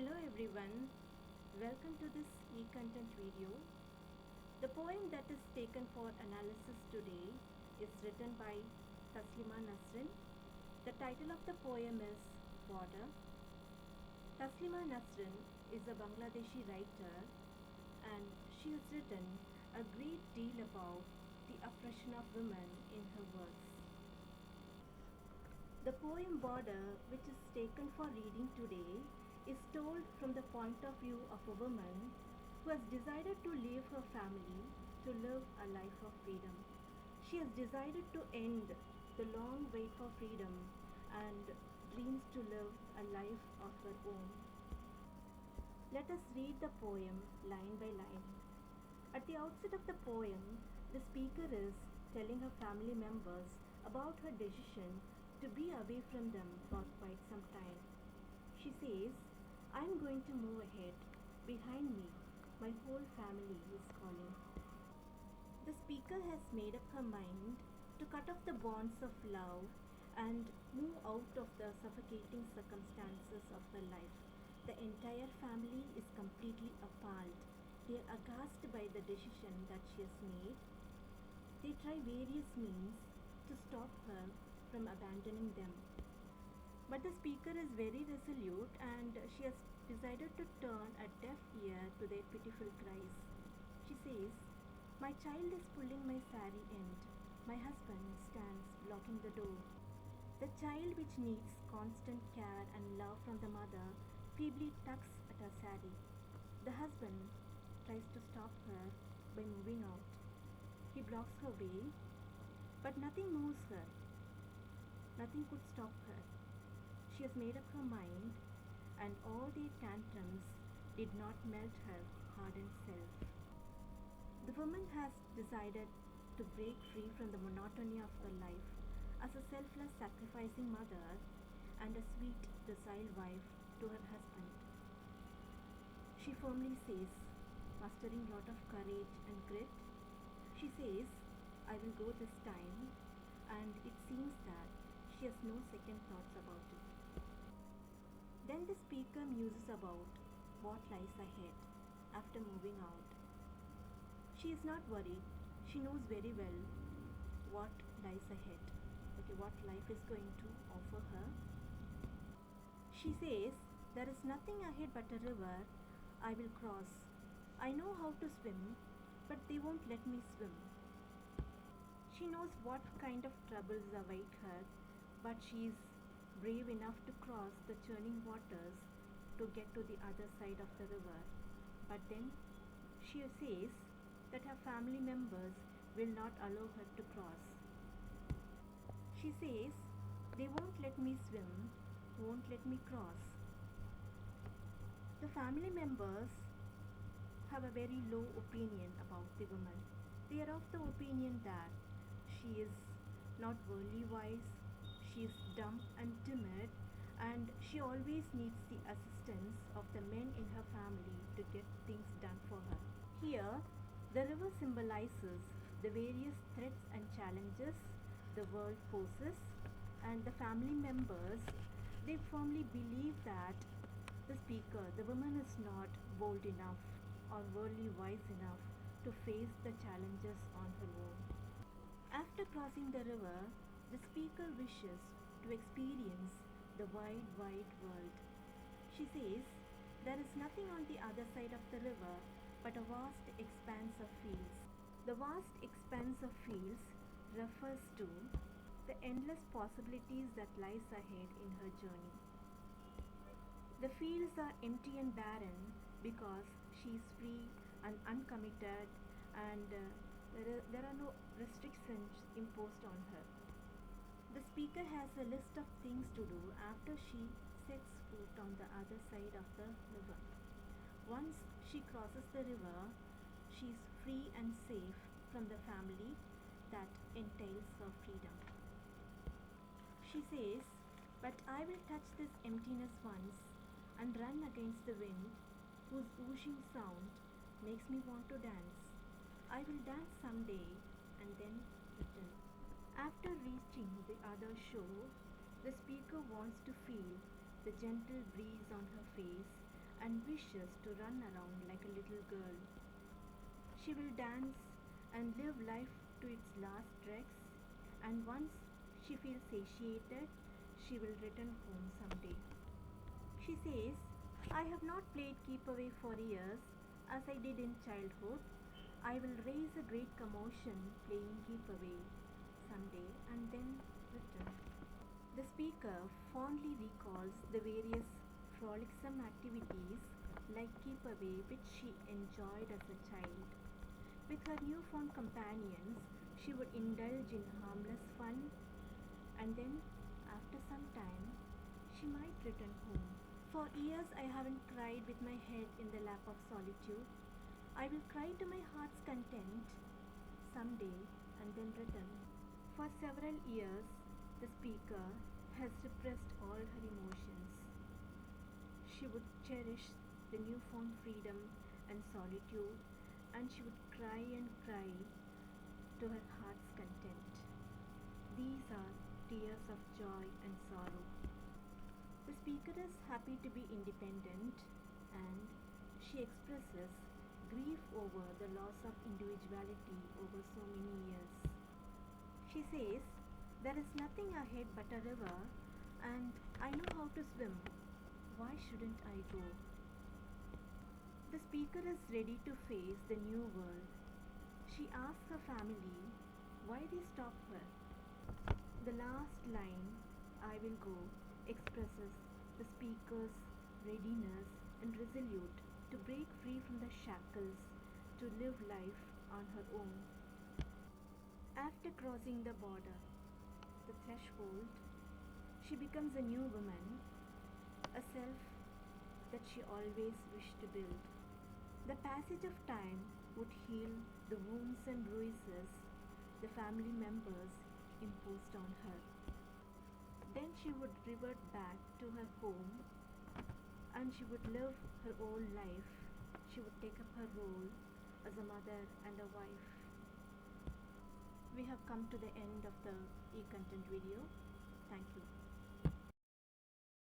Hello everyone, welcome to this e-content video. The poem that is taken for analysis today is written by Taslima Nasrin. The title of the poem is Border. Taslima Nasrin is a Bangladeshi writer and she has written a great deal about the oppression of women in her works. The poem Border, which is taken for reading today, is told from the point of view of a woman who has decided to leave her family to live a life of freedom. She has decided to end the long wait for freedom and dreams to live a life of her own. Let us read the poem line by line. At the outset of the poem, the speaker is telling her family members about her decision to be away from them for quite some time. She says, "I am going to move ahead. Behind me, my whole family is calling." The speaker has made up her mind to cut off the bonds of love and move out of the suffocating circumstances of her life. The entire family is completely appalled. They are aghast by the decision that she has made. They try various means to stop her from abandoning them. But the speaker is very resolute and she has decided to turn a deaf ear to their pitiful cries. She says, "My child is pulling my sari end. My husband stands blocking the door." The child, which needs constant care and love from the mother, feebly tugs at her sari. The husband tries to stop her by moving out. He blocks her way, but nothing moves her. Nothing could stop her. She has made up her mind, and all their tantrums did not melt her hardened self. The woman has decided to break free from the monotony of her life as a selfless, sacrificing mother and a sweet, docile wife to her husband. She firmly says, mustering a lot of courage and grit, she says, "I will go this time," and it seems that she has no second thoughts about it. Then the speaker muses about what lies ahead after moving out. She is not worried. She knows very well what lies ahead. What life is going to offer her. She says, "There is nothing ahead but a river I will cross. I know how to swim, but they won't let me swim." She knows what kind of troubles await her, but she is brave enough to cross the churning waters to get to the other side of the river. But then she says that her family members will not allow her to cross. She says, "They won't let me swim, won't let me cross." The family members have a very low opinion about the woman. They are of the opinion that she is not worldly wise, she is dumb and timid, and she always needs the assistance of the men in her family to get things done for her. Here, the river symbolizes the various threats and challenges the world poses, and the family members, they firmly believe that the speaker, the woman, is not bold enough or worldly wise enough to face the challenges on her own. After crossing the river, the speaker wishes to experience the wide, wide world. She says, "There is nothing on the other side of the river but a vast expanse of fields." The vast expanse of fields refers to the endless possibilities that lies ahead in her journey. The fields are empty and barren because she is free and uncommitted, and there are no restrictions imposed on her. The speaker has a list of things to do after she sets foot on the other side of the river. Once she crosses the river, she is free and safe from the family that entails her freedom. She says, "But I will touch this emptiness once and run against the wind, whose whooshing sound makes me want to dance. I will dance someday and then return." After reaching the other shore, the speaker wants to feel the gentle breeze on her face and wishes to run around like a little girl. She will dance and live life to its last dregs, and once she feels satiated, she will return home someday. She says, I have not played keep away for years as I did in childhood. I will raise a great commotion playing keep away someday and then return. The speaker fondly recalls the various frolicsome activities like keep away which she enjoyed as a child. With her newfound companions, she would indulge in harmless fun, and then, after some time, she might return home. For years, I haven't cried with my head in the lap of solitude. I will cry to my heart's content someday and then return. For several years, the speaker has repressed all her emotions. She would cherish the newfound freedom and solitude, and she would cry and cry to her heart's content. These are tears of joy and sorrow. The speaker is happy to be independent, and she expresses grief over the loss of individuality over so many years. She says, there is nothing ahead but a river, and I know how to swim. Why shouldn't I go? The speaker is ready to face the new world. She asks her family why they stop her. The last line, I will go, expresses the speaker's readiness and resolute to break free from the shackles to live life on her own. After crossing the border, the threshold, she becomes a new woman, a self that she always wished to build. The passage of time would heal the wounds and bruises the family members imposed on her. Then she would revert back to her home and she would live her own life. She would take up her role as a mother and a wife. We have come to the end of the e-content video. Thank you.